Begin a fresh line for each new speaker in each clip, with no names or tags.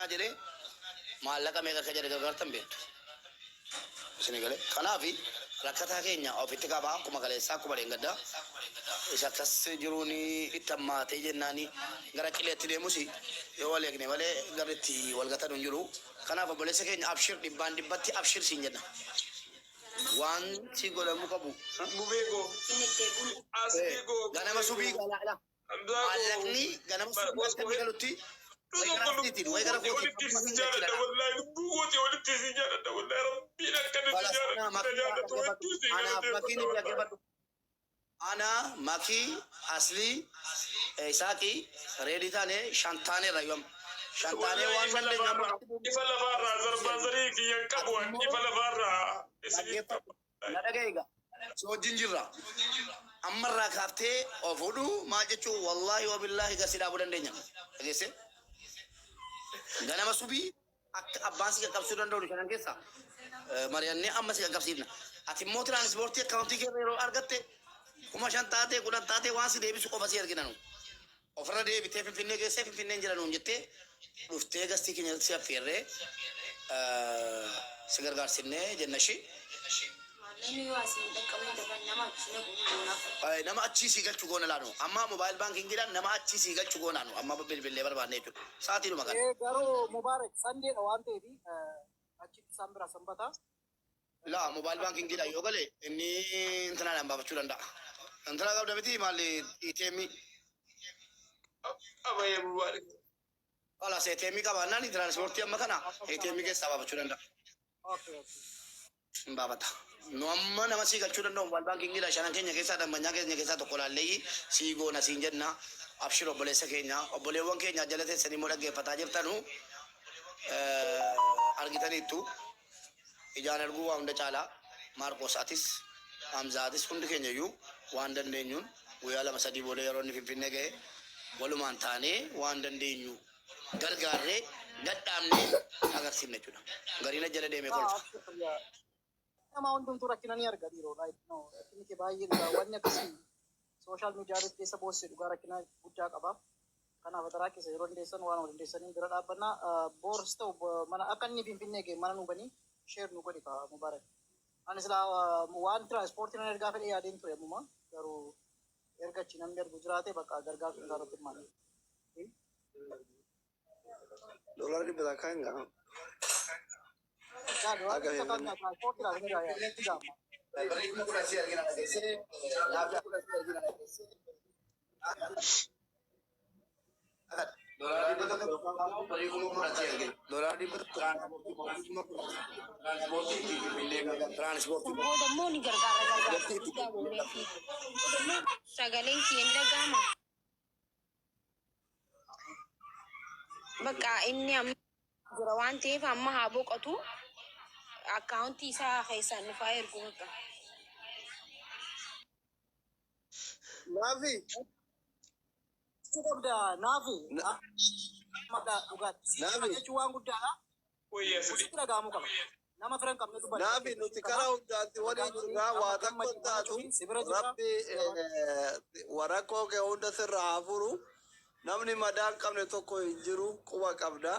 جري maallaqa meeqa akka jedhe gargaartan beektu isin galee kanaafi rakkataa keenya ofitti qabaa akkuma kaleessaa akkuma dheengaddaa isa akkas jiruun itti hammaatee jennaani gara qileetti deemus yoo wal eegne malee gara itti wal gatan hin jiru kanaaf obboleessa keenya abshir dhibbaan dhibbatti abshir siin jenna waan si godhamu qabu
Bubego, Asbigo,
ganama subii maallaqni ganama subii akka galutti أنا ماكي أصلي ساكي ريدي تاني شانتاني رايوم شانتاني وان من لين
يفعل فارا زربازري كي ينكبوا يفعل فارا
لا دقيقة سو جنجرة أمر كافتي أفودو ما جتشو والله وبالله كسيدا بدن دنيا أجلسه ganama subii akka abbaan si qaqqabsuu danda'u shanan keessa mari'annee amma si qaqqabsiifna ati immoo tiraanspoortii akkaawuntii keessa yeroo argatte kuma shan taatee kudhan taatee waan si deebisu qofa si argina nu ofirra deebitee finfinnee geessee finfinneen jira nuun jettee dhuftee gastii keenya si affeerree si gargaarsifnee jennashii nama achi si galchu goona laanu amma mobile banking gidan nama achi si galchu goona nu amma bilbilee barbaadne jechuudha sa'aatii dhuma kana
garuu Mubaarak sandeedha waan ta'eef achitti isaan bira sanbata
la mobile banking gidan yoo gale inni intanaadhaan baafachuu danda'a intana qabda miti maalli ATM
Abaye Mubarak.
wala se ATM qabaannaan transportii amma kana ATM keessaa baafachuu danda'a
okay
baafata no amma nama si galchuu danda'u mobile banking gidan shanan keenya keessaa dambanyaa keenya keessaa tokko laallee si goona siin jenna abshir obboleessa keenya obboleewwan keenya jala teessanii immoo dhaggeeffataa jirtanu argitaniittu ijaan arguu waa hunda caalaa Maarqosaatis Hamzaatis hundi keenya iyyuu waan dandeenyuun guyyaa lama sadii booda yeroo inni finfinnee ga'e walumaan taanee waan dandeenyu gargaarree gadhaabnee agarsiifne jechuudha gariina jala deemee kolfa.
nama hundumtuu rakkinanii arga dhiiroo rakkinni kee baay'ee wanni akkasii sooshaal miidiyaa irratti keessa boossee dhugaa rakkina guddaa qaba. Kanaaf daraa keessa yeroo hundeessan waan wal hundeessanii bira dhaabbannaa boors ta'u mana akka inni finfinnee ga'e mana nu banii sheer nu godhi ka Mubaarak. Ani silaa waan tiraanspoortiin ergaa fedhee yaadeen ture ammuma garuu erga achi namni argu jiraate bakka gargaarsu isaa irratti maali.
Dolar di belakang enggak?
Sagaleen kiyyan dhagahama. Bakka inni amma jira waan ta'eef amma haa boqotu akkaawuntii isaa keessaan dhufaa ergu bakka.
Nafi.
Nafi. Nafi. Jechuun waan guddaadha. Usitti dhaga'amuu qaba. Nama firan qabne dubbata.
Nafi nuti karaa hundaatti waliin jirraa waa takka taatu rabbi warakkoo kee hunda sirraa haa furu. Namni madaan qabne tokko hin jiru quba qabda.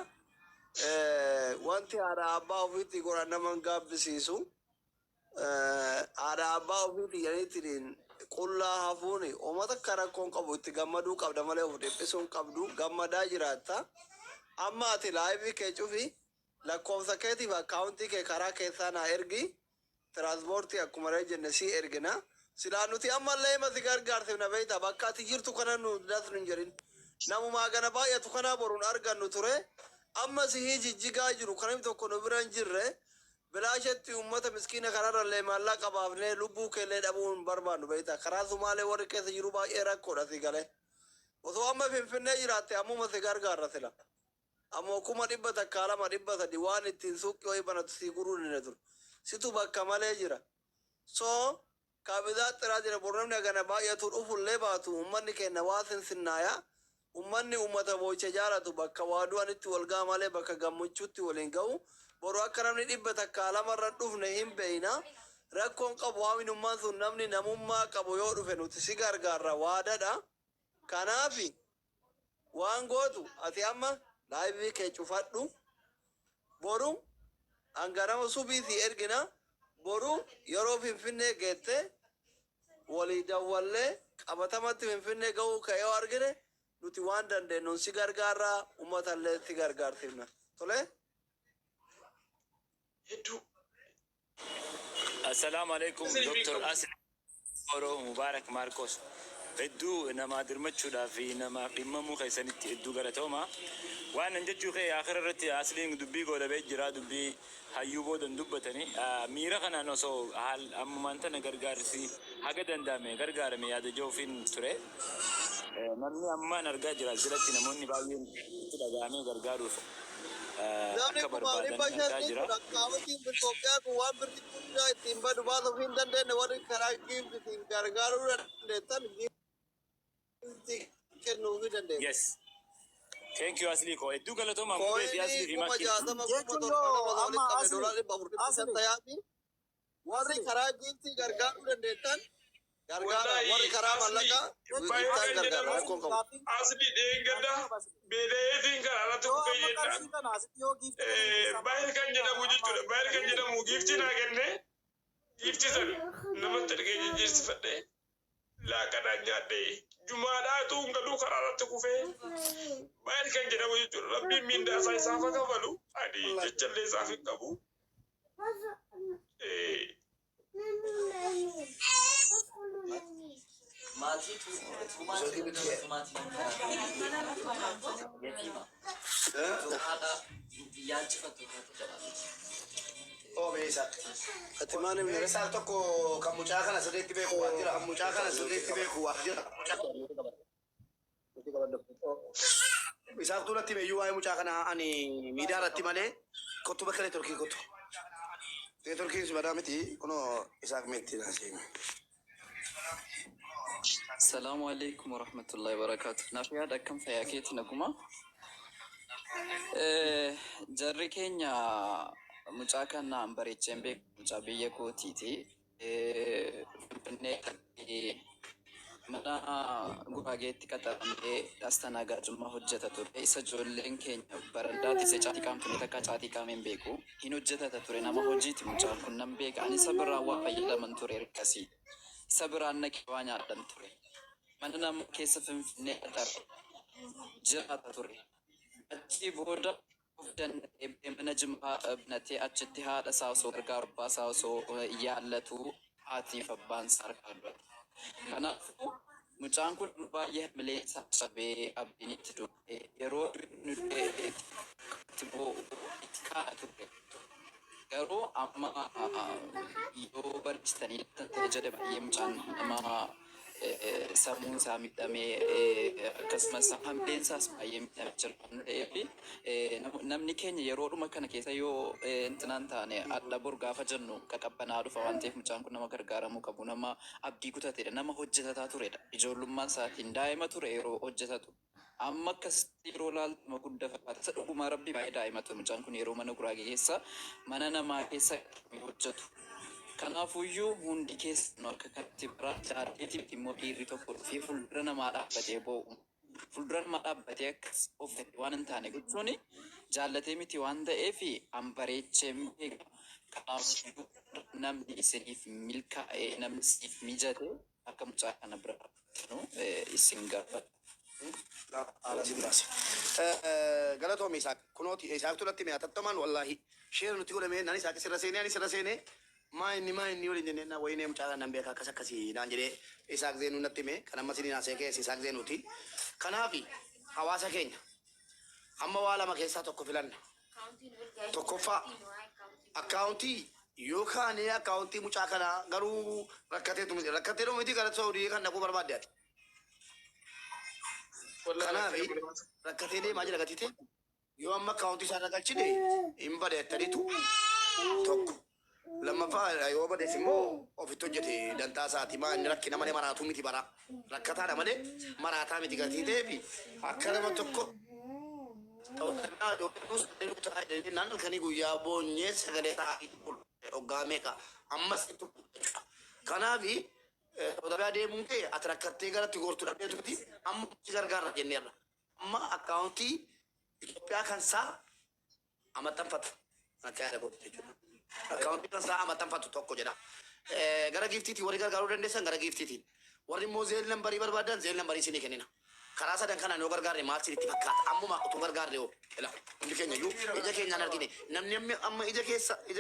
Wanti haadha abbaa ofiitti godhan nama hin gaabbisiisu. Haadha abbaa ofiitti jedhaniitiin qullaa hafuuni uummata akka rakkoon qabu itti gammaduu qabda malee of dhiphisuu hin qabdu gammadaa jiraatta. Amma ati laayivii kee cufi lakkoofsa keetiif akkaawuntii kee karaa keessaa naa ergi tiraanspoortii akkuma jenne si ergina. Silaa nuti ammallee masi gargaarsifna beektaa bakka ati jirtu kana nu dasnu hin jedhin. Namumaa gana baay'atu kanaa boruun argannu ture amma sihii jijjigaa jiru kanami tokko nu bira hin jirre bilaashatti uummata miskiina kanarrallee maallaqa qabaafnee lubbuu keellee dhabuun barbaannu beektaa karaa sumaalee warri keessa jiru baay'ee rakkoodha si galee osoo amma finfinnee jiraatte ammuma si gargaarra sila ammoo kuma dhibba takkaa lama dhibba sadi waan ittiin suuqii wayii banatu si guruu ni ture situ bakka malee jira soo kaabidaa xiraa jira bornamni agana baay'atu dhufullee baatu uummanni kenna waa sinsinnaayaa ummanni ummata boicha jaalatu bakka waaduanitti walgaa malee bakka gammachuutti waliin ga'u boru akka namni dhibba takkaa lamarra dhufne hin beeyna rakkoon qabu waaminummaan sun namni namummaa qabu yoo dhufe nuti si gargaarra waadadha kanaafi waan gootu ati amma Live kee cufadhu. Boru angarama subiiti ergina. Boru yeroo Finfinnee geette walii dawwallee qabatamatti Finfinnee ga'uu ka'ee argine nuti waan dandeenyu si gargaarraa uummatallee itti gargaartifna. Tole?
السلام عليكم دكتور أسل مبارك ماركوس ادو نما درمتشودا في نما قمة مو خيسانيت ادو غراتوما وانا نجتشو خي اخر رتي اصلين دبي غولا بيجرا دبي هيوبو دن دبتني ميرا خنا نوسو حال ام مانتا نغرغارسي حاجه دندامي غرغارمي ياد جوفين تري نمني اما نرغا جرا جلتي نموني باوين تدغامي غرغارو
Namni kumaari bashani rakkaawwatiin Itoophiyaa kun waan birri guddaa ittiin badu baasuuf hin dandeenye warri karaa giiftiin gargaaruu dandeettan giiftii kennuufii dandeenya.
Yes. Thank you Asliko. Eddu galatoma
Kooyinii kuma jaatama kuma torbaatama walitti qabe doolaarri baafurri bisan tayaati. Warri karaa giiftii gargaaruu dandeettan gargaara. Warri karaa mallaqaa giiftaan gargaara. Rakkoon qabu.
Asli deengada beeleetiin karaarratti kufeeyyeedha. Baay'ee kan jedhamu jechuudha. Baay'ee kan jedhamu giiftii naa kenne giiftii san namatti argee jijjiirsifadhe laaqanaan nyaadhe jumaadhaatu galuu karaarratti kufee baay'ee kan jedhamu jechuudha. Rabbiin miindaa isaa isaaf haa kafalu ani jechallee isaaf hin qabu.
Oh, bisa.
Atimaani
Mere saal tokko kan mucaa kana sirriitti beeku waan jira. Kan mucaa kana sirriitti beeku waan jira. Isaaf duratti meeyyuu waa'ee mucaa kana ani miidiyaa irratti malee kottu bakka neetworkii kottu. Neetworkiin si badaa miti kunoo isaaf meetti naasii.
السلام عليكم ورحمة الله وبركاته. نافيا دكم فياكيت نكما. جري كينيا مجاكا نامبري جنبك مجابية كوتيتي. منا غوغاغيتي كتامبي داستانا غاجما حجتا توري إسا جولين كينيا برنداتي سيجاتي كام توني تكا جاتي كامين بيكو هنو جتا توري نما حجيتي مجاكا نمبيك أني سبرا وفايدا من توري ركاسي سبرا نكي وانيا دن توري من نام كيس فينفني أتر جرات توري أجي بودا وفدن من جمعة ابنتي أجتها أساسو غربا أساسو يالتو آتي فبان ساركادو أنا فو مجانكو بايه ملي سابي أبني تدو يرو نودي تبو إتكا توري يرو أما يو برستاني تجد بايه مجان أما samuun isaa miidhamee akkasumas hambeen isaas baay'ee miidhamee jira. Namni keenya yeroodhuma kana keessa yoo intinaan taane adda bor gaafa jennu qaqqabbanaa dhufa waan ta'eef mucaan kun nama gargaaramuu qabu. Nama abdii kutateedha. Nama hojjetataa turedha. Ijoollummaan isaatiin daa'ima ture yeroo hojjetatu. Amma akkasitti yeroo laaltuma guddaa fakkaata. Isa dhugumaa rabbi baay'ee daa'ima ture. Mucaan kun yeroo mana guraagee keessa mana namaa keessa hojjetu. Kanaafuu hundi keessa akka kanatti biraa jaallateetiif immoo dhiirri tokko dhufee fuuldura namaa dhaabbatee boo'u. Fuuldura namaa dhaabbatee akkas of waan hin taane gochuun jaallatee miti waan ta'eef bareechee beeka. Kanaafuu namni isiniif milkaa'ee namni isiniif mijate akka mucaa kana bira isin gaafata.
Galatoomi isaa kunooti isaaf tulatti mee atattamaan wallaahi sheera nuti godhamee nani isaa sirra seenee ani sirra seenee maa inni waliin jennee na wayinee mucaa nan beeka akkas akkasii naan jedhee isaaf zeenuu natti mee kan amma sidii naasee keessa isaaf zeenuuti. Kanaafi hawaasa keenya amma waa lama keessaa tokko filanna. Tokkoffaa akkaawuntii yookaan akkaawuntii mucaa kana garuu rakkateetu miti gara Saudii kan dhaquu barbaadde ati. Kanaafi rakkatee deemaa jira gatite yoo amma akkaawuntii isaa galchine hin badeettanitu tokko. Lammaffaa yoo badees immoo ofitti hojjete dantaa isaati maa inni rakkina malee maraatuu miti bara rakkataadha malee maraataa miti gatitee fi akka nama tokko naan halkanii guyyaa boonyee sagalee taa'ii hoggaa meeqa ammas kanaafi odabaa deemuun kee ati rakkattee garatti gortu dhabdeetuuti amma gargaarra jenneerra amma akkaawuntii Itoophiyaa kan saa amaxanfatu akka yaada godhu jechuudha. Akkaawuntii kan saa amaxanfatu tokko jedha. Gara giiftiitiin warri gargaaruu dandeessan gara giiftiitiin. Warri immoo zeel nambarii barbaadan zeel nambarii isinii kennina. Karaa sadan kanaan yoo gargaarre maal isinitti fakkaata? Ammuma utuu gargaarre yoo ila hundi keenya iyyuu ija keenyaan argine namni amma ija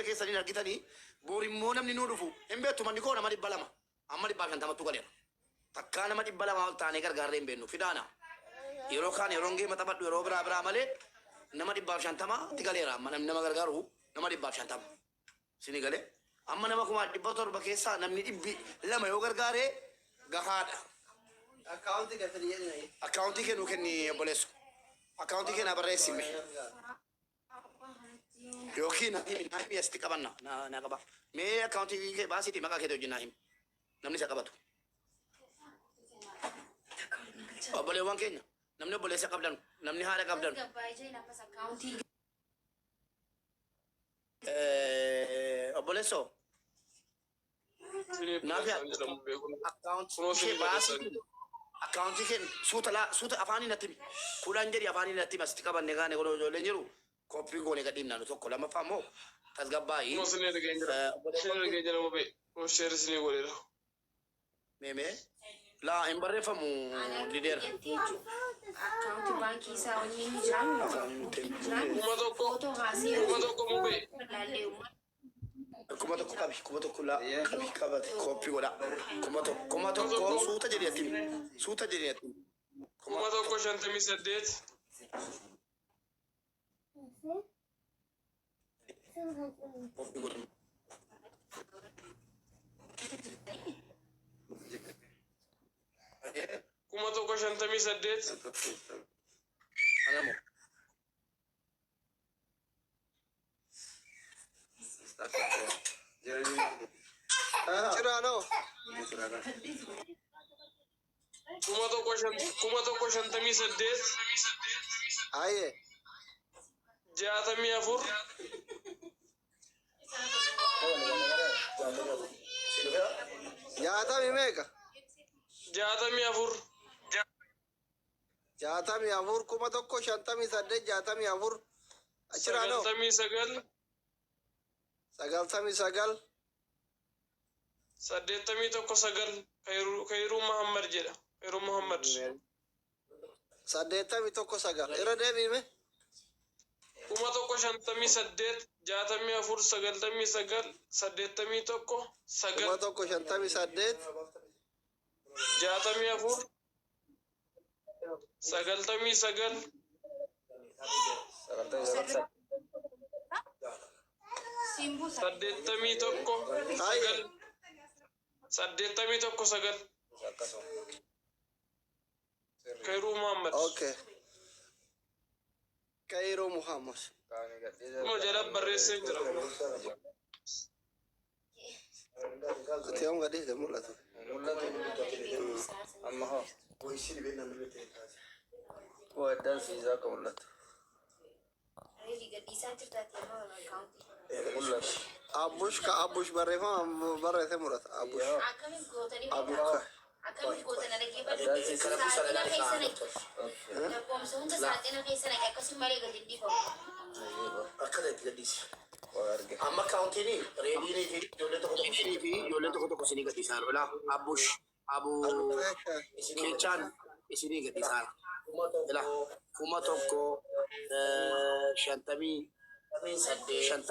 keessaniin argitanii boor immoo namni nuu dhufu hin beektu manni koo nama 200 amma 150 galeera. Takkaa nama 200 ol taanee gargaarree hin beeknu fidaana. Yeroo kaan yeroo ngee maxabadhu yeroo biraa malee nama 150 itti galeera. Amma namni nama gargaaru nama 150 isinii galee amma nama 700 keessaa namni 200 yoo gargaaree gahaadha. Akkaawuntii kee nuu kenni obboleessu. Akkaawuntii kee na barreessime. Yookiin naa himi asitti qabanna na qaba. Mee akkaawuntii kee baasiitii maqaa keetii wajjin naa himi. Namni isa qabatu. Obboleewwan keenya namni obboleessa qabdan namni haadha qabdan. Obboleessoo. Naaf akkaawuntii kee baasiitii. Akkaawuntii kee suuta afaanii natti himi. Kudhan jedhi afaanii natti himi asitti qabanne gaane godhoo ijoolleen jiru. Koppii goone gadhiin naannu tokko lammaffaa immoo tasgabbaa'ii. Meemee laa hin barreeffamu dideera.
Akkaawuntii baankii isaa waliin ni jiraannu.
Kuma tokko mubee.
Kuma tokko laa qabate koppii godha. Kuma tokko suuta jedhi atti himi. Suuta jedhi atti himi.
Kuma tokko 58.
Koppii godha.
Kuma tokko 58.
Anamoo.
Jiraanoo.
Kuma tokko 58.
Aye.
64.
Jaatami meeqa?
64.
64 kuma tokko 58 64 Jiraanoo.
99.
99
81 Kairuu Muhammad jedha. Kairuu Muhammad.
81 irra deebiime.
Kuma tokko 58 64 99 81
kuma tokko 58
64 99 81 Kairuu Muhammad.
Okay. Kairuu Muhammad.
Mo jala barreessee jira.
Ati amma gadi de mul'atu.
Amma hoo. Waddaan siisaa akka mul'atu. Abbush ka abbush barreeffama barreesse mul'ata. Abbush. Abbush.
Akkamitti gootana dhaggeeffatu saaxina keessa naqe lakkoomsa hunda saaxina keessa naqe akkasuma malee gadi dhiifamu.
Akkasitti gadhiisi. Amma akkaawuntiin reediinii fi ijoolleen tokko isinii gadhiisaa jira. Abbush abuu keechaan isinii gadhiisaa jira. Kuma tokko 58 64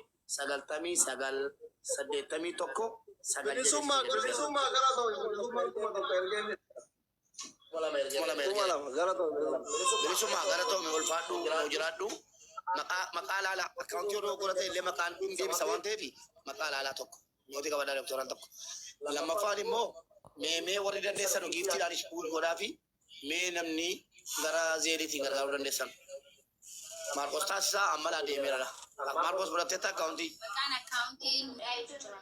69 81
Bilisummaa gara
ta'u mi ulfaadhu jiraadhu maqaa laala akkaawuntii yoo godhate illee maqaan deebisa waan ta'eef maqaa laalaa tokko mootii qabadhaa doktoraan tokko lammaffaan immoo mee warri dandeessan giiftiidhaan iskuul godhaa fi mee namni gara zeeliitiin gargaaruu dandeessan Maarkos taasisaa amma laa deemeera Maarkos godhatteetta akkaawuntii.
Maqaan akkaawuntiin jira.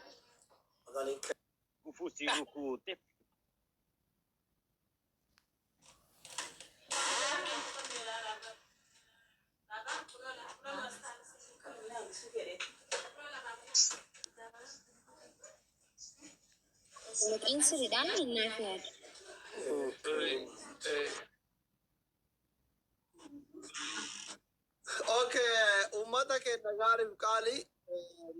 Kufusi rukute.
Mungkin siridan minna fiad.
Okay, ummata keenya gaariif qaali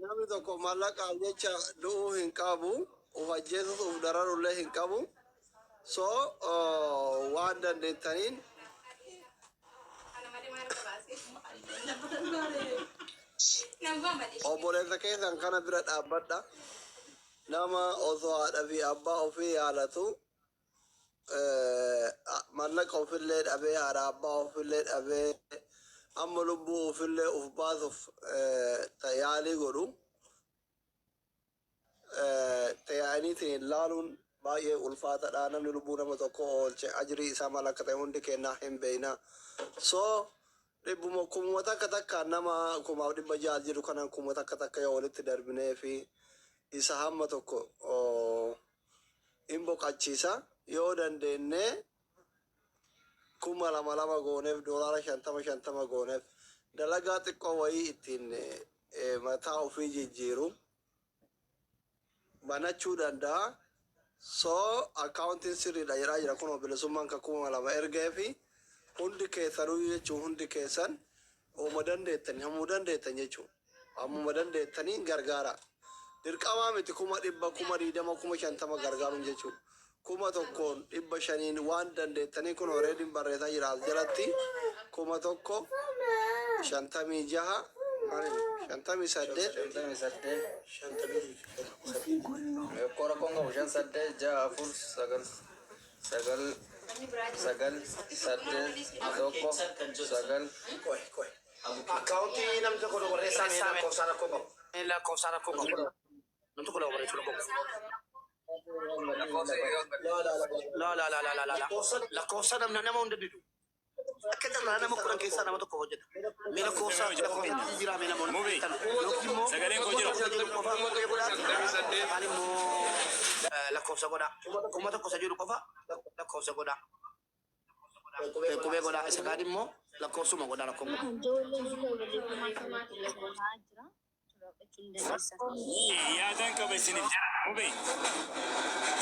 namni tokko mallaqa jecha du'uu hin qabu, uf ajjeesuuf uf dararullee hin qabu. So waan dandeettaniin obboleessa keessan kana bira dhaabbadha. Nama osoo haadha fi abbaa ofii yaalatu mallaqa ofillee dhabee haadha abbaa ofillee dhabee amma lubbuu ofillee uf baasuuf yaalii godhu tajaajilaniitiin ilaaluun baay'ee ulfaataadha. Namni lubbuu nama tokko oolche ajrii isaa maal akka ta'e hundi kennaa hin beekna. So dhibbuma kumuma takka takka nama kumaaf dhibba jaal jiru kanan kuma takka takka yoo walitti darbinee fi isa hamma tokko hin boqachiisa yoo dandeenye kuma lama lama gooneef doolaara 50 gooneef dalagaa xiqqoo wayii ittiin mataa ofii jijjiiru banachuu danda'a. So akkaawuntiin sirriidha jedhaa jira kun bilisummaan kan kuma lama ergee fi hundi keessanuu jechuun hundi keessan uuma dandeettan hammuu dandeettan jechuun hammuma dandeettanii gargaara. Dirqamaa miti kuma dhibba kuma 20 kuma 50 gargaaruun jechuun kuma tokkoon 500 waan dandeettanii kun oreediin barreessaa jira as jalatti kuma tokko 56
Kora Kongo Bushan Sade Jafur Sagal Sagal Sagal Sade Doko Sagal
Akaunti namni tokko barreessaa mee lakkoofsaan akkoo qabu. Namni tokko barreessuu qabu. Lakkoofsa nama hunda didu. Akka carraa nama kudhan keessaa nama tokko hojjeta. Mee lakkoofsa jira mee nama hunda hojjetan. Yookiin immoo
sagaleen koo jira.
Kaan immoo lakkoofsa godhaa. Kuma tokko isa jiru qofa lakkoofsa godhaa. Qubee godhaa isa kaan immoo lakkoofsuma godhaa lakkoofsa.
Yaadan qaba isiniif jira. Qubee.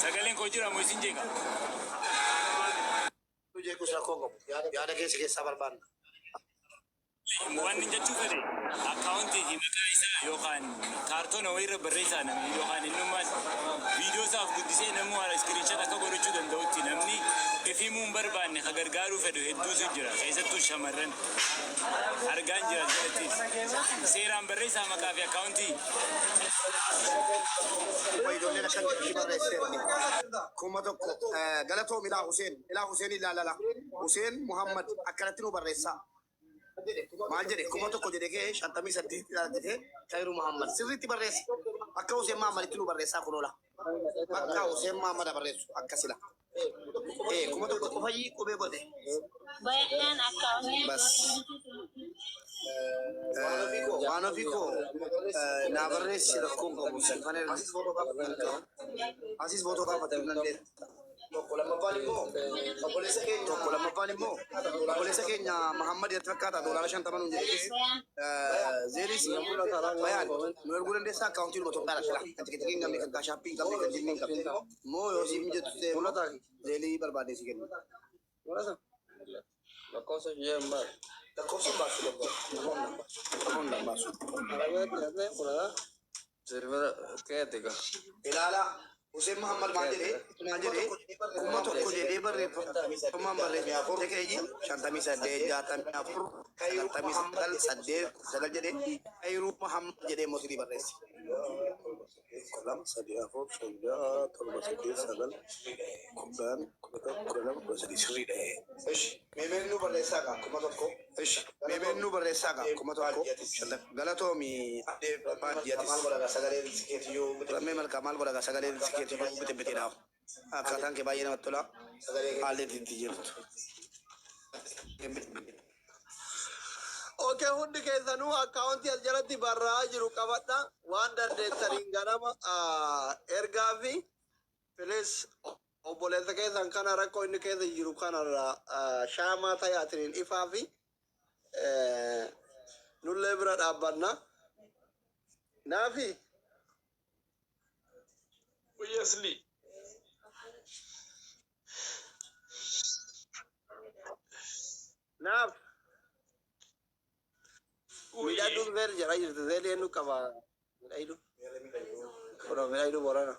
Sagaleen koo jira moo isin jeeqa?
Jeequs rakkoo qabu. Yaada keessaa barbaanna.
Waan inni jechuu fedhe akkaawuntii fi maqaa isaa yookaan kaartoona wayirra barreessaa namni yookaan innummaan viidiyoo isaaf guddisee namni waan iskiriinshot akka godhachuu danda'utti namni ifimuu hin barbaanne ka gargaaruu fedhu hedduutu jira keessattuu shamarran argaan jiran jalatti seeraan barreessaa maqaa fi akkaawuntii.
Ijoolleen akkan itti barreesseerti. Kuma tokko galatoo ilaa Huseen ilaalala. Huseen Muhammad akkanatti nu barreessaa. Maal jedhe kuma tokko jedhe kee 58 jedhe Khairu Muhammad sirriitti barreessa. Akka Huseen Muhammaditti nu barreessaa kun oola. Akka Huseen Muhammad barreessu akkasila. Kuma tokko qofayyii qubee godhe.
Bayan akkaawuntii.
Bas. Waan ofii koo naa barreessi rakkoon qabu. Asis footoo kaafate dandeetta. Tokko lammaffaan immoo obboleessa keenya Muhammad irratti fakkaata doolaara 50 nuun jedhe Zeelis bayaan nu erguu dandeessaa akkaawuntii dhuma Itoophiyaa lakkala kan tikitiin qabne kan kaashaappii hin qabne kan jilmi hin qabne moo yoo siif mijatu ta'e Zeelii barbaadee si kennu.
Lakkoofsa jembar
Lakkoofsa baasu.
Server keetika
Ilaala Hussein Muhammad maal jedhe kuma tokko jedhee barreeffamaan barreeffame tekeeji 58 jedhee Khairu Muhammad jedhee mootii barreesse. Kolam sadii afur shayyaa torba sadii sagal kudhan sirriidha. Meemeen nu barreessaa qaba kuma tokko. Meemeen nu barreessaa qaba kuma tokko. Galatoomi addee baadiyyatis. Maal godhagaa sagalee sikeetiyyuu. Lammee malkaa maal godhagaa sagalee sikeetiyyuu biteedhaaf. Akkaataan kee baay'ee namatti tola. Haalli itti jirtu.
Okay, hundi keessanuu akkaawuntii as jalatti barraa jiru qabadha. Waan dandeessaniin ganama ergaa fi filis obboleessa keessan kana rakkoo inni keessa jiru kanarra shaamaa tajaajiliin ifaa fi nullee bira dhaabbanna. Naafi.
Obviously.
Naaf. midhaaduu beer jala jirtu zeelee nu qaba midhaaduu kono midhaaduu borana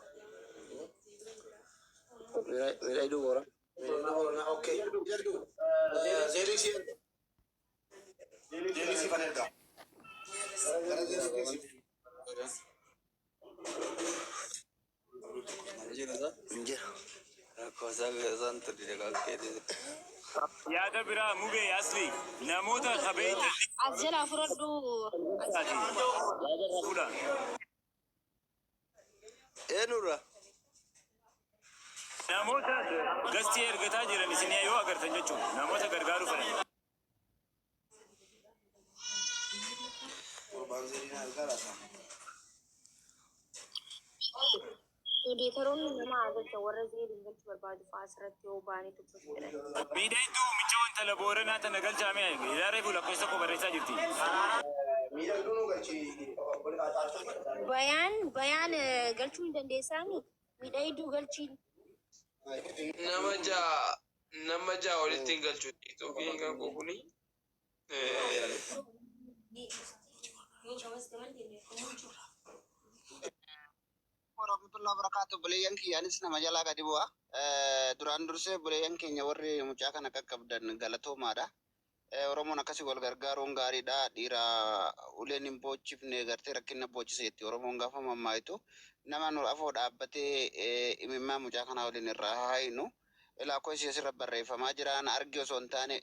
midhaaduu borana okay zeelee si faneda injera
Cosa santo di qualche
yaada biraa mubee asli namoota qabeeyta
Ajjala fudhadhu.
fuudhan
eenurra
namoota gastii ergataa jiran isin yoo agartan jechuun namoota gargaaruu fedhan.
Odeeffaroonni nama agarta warra zeeliin galchuu barbaadu fa'aa asirratti yoo ba'anii dubbatu jedhan.
Miidhagduu micha wanta labooranaa tana galchaame ilaaree fuula keessa tokko barreessaa jirti.
Bayaan galchuu hin dandeessaani miidhagduu galchiin.
nama ja'a walitti hin galchuuti. Itoophiyaan kan kukuni.
warahmatullahi wabarakatuh. Buleeyyan kiyyaanis nama jalaa gadi bu'a. Duraan dursee buleeyyan keenya warri mucaa kana qaqqabdan galatoomaadha. Oromoon akkasii wal gargaaruun gaariidha. Dhiira uleen hin boochifne gartee rakkina boochiseetti Oromoon gaafa mammaayitu nama nu afoo dhaabbatee imimmaa mucaa kana waliin irraa haayinu. Lakkoo ishee asirra barreeffamaa jira. Na argi osoo hin taane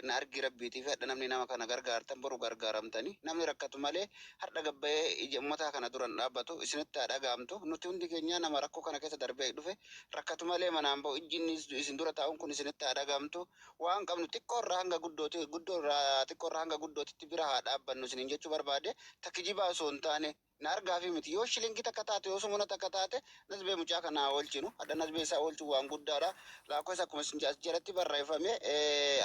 na argi rabbiitiif hadha namni nama kana gargaartan boru gargaaramtanii namni rakkatu malee har'a gabbayee ija uummataa kana duran dhaabbatu isinitti haa dhagaamtu. Nuti hundi keenya nama rakkoo kana keessa darbee dhufe rakkatu malee manaan ba'u ijjinni isin dura taa'uun kun isinitti haa dhagaamtu. Waan qabnu xiqqoorraa hanga xiqqoorraa hanga guddootitti bira haa dhaabbannu isiniin jechuu barbaade takkijibaa osoo hin taane na argaa fi miti yoo shilingi takka taate yoo sumuna takka taate nasbee mucaa kana oolchinu hadha nasbee isaa oolchuu waan guddaadha. Lakkoo isa akkuma isin jalatti barreeffame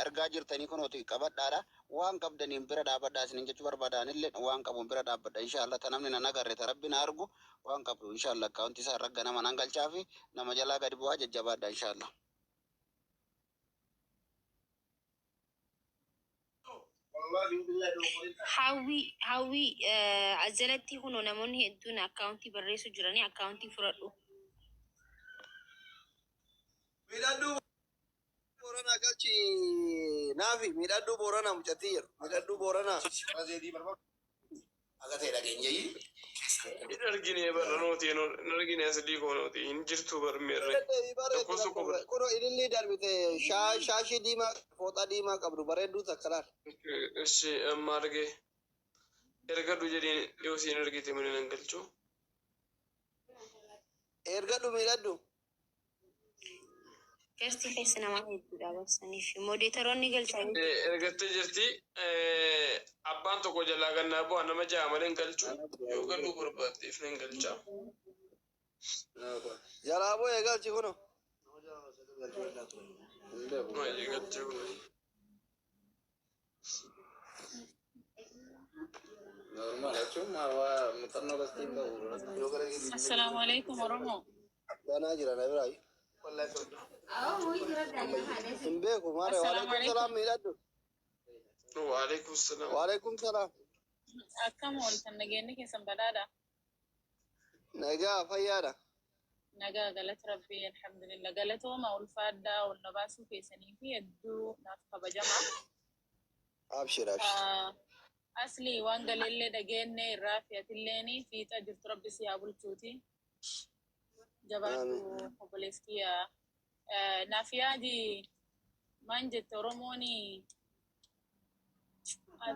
argaa jirtanii kunooti qabadhaadha. Waan qabdaniin bira dhaabbadhaa isiniin jechuu barbaadaanillee waan qabuun bira dhaabbadha inshaallah ta namni nan agarre ta rabbi na argu waan qabu inshaallah akkaawunti isaa ragga nama nan galchaa fi nama jalaa gadi bu'aa jajjabaadha inshaallah.
Hawwi ajalatti kun namoonni hedduun akkaawuntii barreessu jiranii akkaawuntii fudhadhu.
midhaaduu borana galchi naafi midhaaduu borana mucatti jedhu midhaaduu borana
Akka ta'e dhageenyayii.
Hin argine barnooti hin argine asii konooti hin jirtu barmeerre. Tokko tokko bira.
kuno ilillee darbite shaashii diimaa fooxaa diimaa qabdu bareedduu takka laal.
Ishi amma arge. Ergadhu jedhiin dhiyoo siin argite mana nan galchuu.
Ergadhu midhaadhu.
Keessi keessa nama hedduudha barsaniif moodeetaroonni galchan.
Ergattee jirti. Abbaan tokko jalaa gannaa bu'aa nama ja'a malee hin galchu. Yoo galuu barbaaddeef nan galchaa.
Jalaa bu'ee galchi kuno.
Maayee galchee kun.
normal cuma mutarno pasti enggak
Assalamu alaikum Oromo.
Ganaa jira na biraa. Hin beeku maare waalaikum salaam midhaadhu.
Waalaikum salaam.
Waalaikum salaam.
Akkam ooltan nageenyi keessan badhaadha.
Nagaa fayyaadha.
Nagaa galata rabbii alhamdulillah galatooma ulfaadhaa ol nabaasuu keessanii fi hedduu naaf kabajamaa.
Abshir abshir.
Asli waan galeellee dhageenne irraa fi'atillee fiixa jirtu rabbi si haa bulchuuti. Jabaatu obboleettiya. Naaf yaadi maan jette Oromooni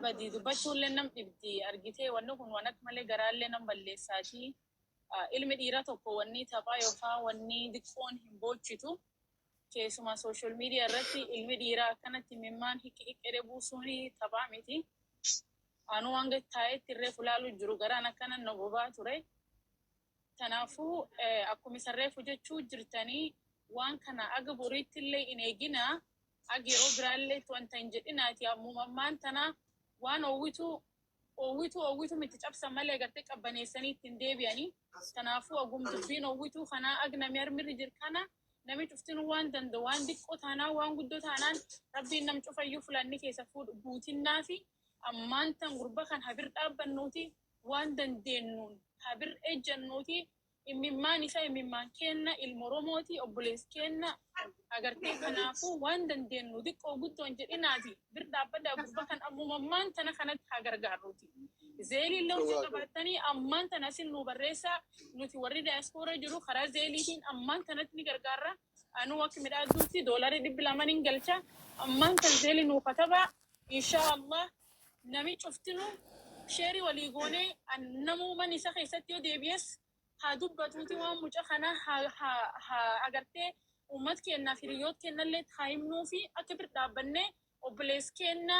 badii dubbachuullee nam dhibdi argitee wanni kun waan akka malee garaallee nam balleessaati. Ilmi dhiiraa tokko wanni taphaa yookaan wanni diqqoon hin boochitu. Keessumaa sooshaal miidiyaa irratti ilmi dhiiraa akkanatti mimmaan hiqqee buusuun taphaa miti. Anu wanga taa'etti irree fulaalu jiru garaan akkana na gubaa ture. Kanaafuu akkuma sarreefu jechuu jirtanii waan kana aga boriitti illee hin eegina aga yeroo biraallee wanta hin jedhinaati ammumammaan tana waan owwitu miti cabsan malee gartee qabbaneessanii ittiin deebi'anii. Kanaafuu ogum dubbiin owwituu kanaa aga namni harmirri jiru kana nami cuftin waan danda'u waan diqqoo taanaan waan guddoo taanaan rabbiin nam cufayyuu fulanni keessa fuudhu guutinnaa fi ammaantan gurba kan habir dhaabbannuuti waan dandeenyuun habir ejjannuuti imimmaan isa imimmaan kenna ilma Oromooti obbolees kenna agartee kanaafuu waan dandeenyu xiqqoo guddoon jedhinaati bir dhaabbadhaa gurba kan ammumammaan tana kanatti haa gargaarruuti. Zeelii lawsa qabaatanii ammaan tana sin nu barreessaa nuti warri daayaspooraa jiru karaa zeeliitiin ammaan tanatti ni gargaarra. Anu akka midhaatuutti doolarii 200 galcha ammaan tan zeelii nuu katabaa inshaallah nami cuftinu sheerii walii goonee namuu man isa keessatti yoo deebi'es haa dubbatuuti waan muca kana haa agartee ummat kennaaf hiriyoot kennallee haa himnuu fi akka bir dhaabbannee obbolees kenna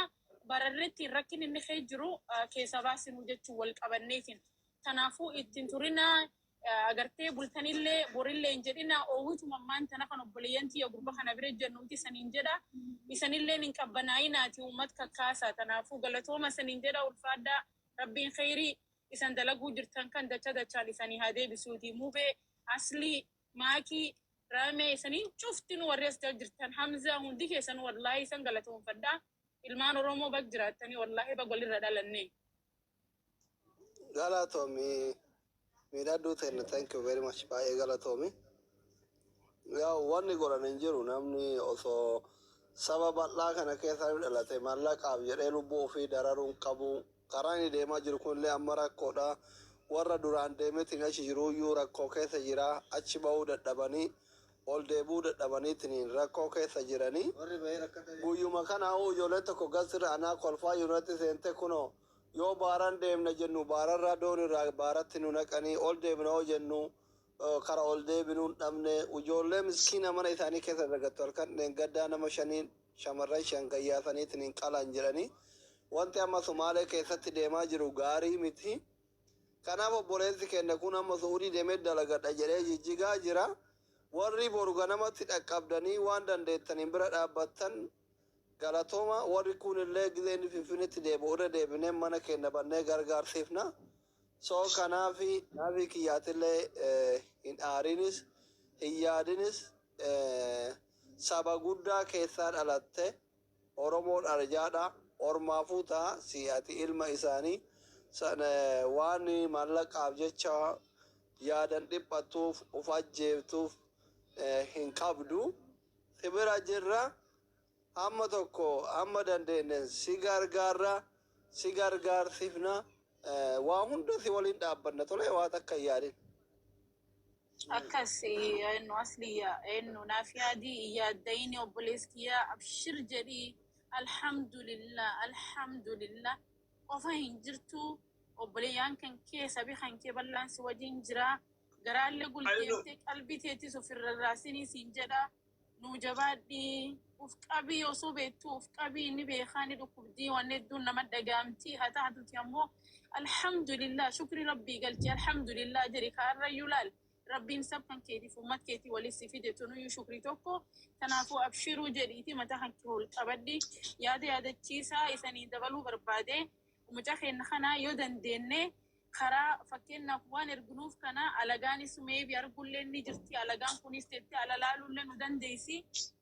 bararreetti rakkin inni kee jiru keessa baasinuu jechuun wal qabanneetiin. Kanaafuu ittiin turinaa agartee bultanillee borillee hin jedhina oowwituma ammaan tana kan obboleeyyantii gurba kana bira jennuuti saniin jedha isanillee hin qabbanaayinaati ummat kakkaasa kanaafuu galatooma saniin jedha ulfaaddaa rabbiin khayrii isan dalaguu jirtan kan dachaan isanii haa deebisuuti mubee aslii maakii raamee isaniin cuftin warri as jirtan hamzaa hundi keessan wallaahi isan galatoonfadhaa ilmaan Oromoo bak jiraattanii wallaahi bak walirra dhalanne.
Galatoomii. Midhaaduu ta'e thank you very much baay'ee galatoomi. Yaa wanni godhan hin jiru namni osoo saba bal'aa kana keessa dhalate maallaqaaf jedhee lubbuu ofii dararuun qabu karaan inni deemaa jiru kunillee amma rakkoodha. Warra duraan deemeetiin achi jiruuyyuu rakkoo keessa jira achi ba'uu dadhabanii ol deebuu dadhabaniitiin rakkoo keessa jiranii. Guyyuma kana ijoollee tokko gasirra anaa kolfaa yuunatti seente kunoo yoo baaran deemna jennu baararraa doonirraa baaratti nu naqanii ol deebina oo jennu kara ol deebinuun dhabne ijoollee miskiina mana isaanii keessa dagattu halkan gaddaa nama shaniin shamarran shan gayyaasaniitiin qalan jedhanii wanti amma Sumaalee keessatti deemaa jiru gaarii miti. Kanaaf obboleessi keenya kun amma Suudii deemee dalagadha jedhee jijjigaa jira. Warri boru ganamatti dhaqqabdanii waan dandeettaniin bira dhaabbattan galatooma warri kunillee gizee inni Finfinneetti deebi'u irra deebinee mana keenya bannee gargaarsiifna. Soo kanaafi naafi kiyyaatillee hin aarinis hin yaadinis saba guddaa keessaa dhalatte Oromoon arjaadha ormaafuu ta'a si'ati ilma isaanii waan maallaqaaf jecha yaadan dhiphattuuf uf ajjeeftuuf hin qabdu. Sibira jirra amma tokko amma dandeenye si gargaarra si gargaarsifna waa hunda si waliin dhaabbanna tole waa takka yaadin.
Akkas enu asliya enu naafiyadi yaadayni obboleeskiya abshir jedhi alhamdulillah qofa hin jirtu obboleeyyan kan kee sabi kan kee bal'aan si wajin jira garaalle guldeemte qalbii teetis ofirra raasinii siin jedha nu jabaadhi uf qabii osoo beektu uf qabii inni beekaani dhukkubdii waan hedduun nama dhagaamti haa taatuti ammoo alhamdulillah shukri rabbii galchi alhamdulillah jedhi kaarrayyuu laal rabbiin sabkan keetiif ummat keetii walis si fide tunuyyuu shukrii tokko kanaafuu abshiruu jedhiiti mataa kan kee ol qabadhi yaadachiisaa isanii dabaluu barbaade mucaa keenya kana yoo dandeenye karaa fakkeenyaaf waan erginuuf kana alagaanis meebi argullee ni jirti alagaan kunis teetti alalaalullee nu dandeessi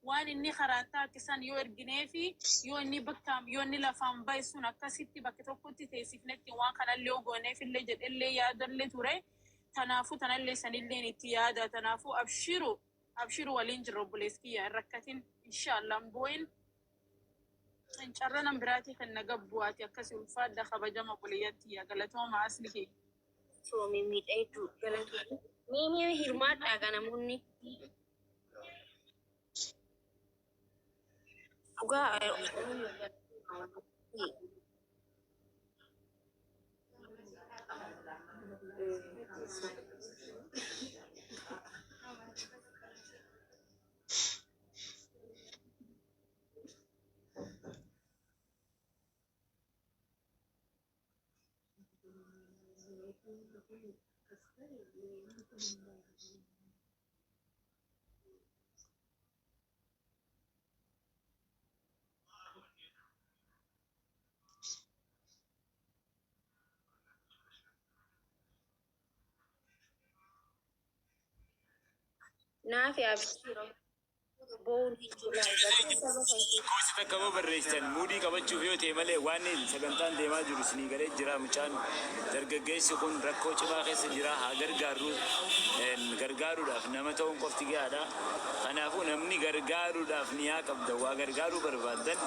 waan inni karaan taakkisan yoo ergineefi yoo inni bakkaam yoo inni lafaan baay'isuun akkasitti bakka tokkotti teessifnetti waan kanallee yoo gooneefillee jedhellee yaadallee ture tanaafu tanallee sanillee itti yaada tanaafu abshiru waliin jirra obboleeskiyya hin rakkatin inshaallah booyin carraan biraati kan nagabbuwaati akkasii ulfaadha kabajama obboleeyyatti yaa galatooma aslihi.
Soomi miidhaa hedduu galatooma. Miimii hirmaadhaa kana namoonni. Dhugaa naafi abshiroo. boon hin jiru. Gatii saba kan keessa.
Gosa takka moo barreessitan muudii qabachuuf yoo ta'e malee waan sagantaan deemaa jiru isinii galee jira mucaan dargaggeessi kun rakkoo cimaa keessa jira haa gargaaruudhaaf nama ta'uun qofti gahaadha. Kanaafuu namni gargaaruudhaaf ni haa qabda waa gargaaruu barbaadan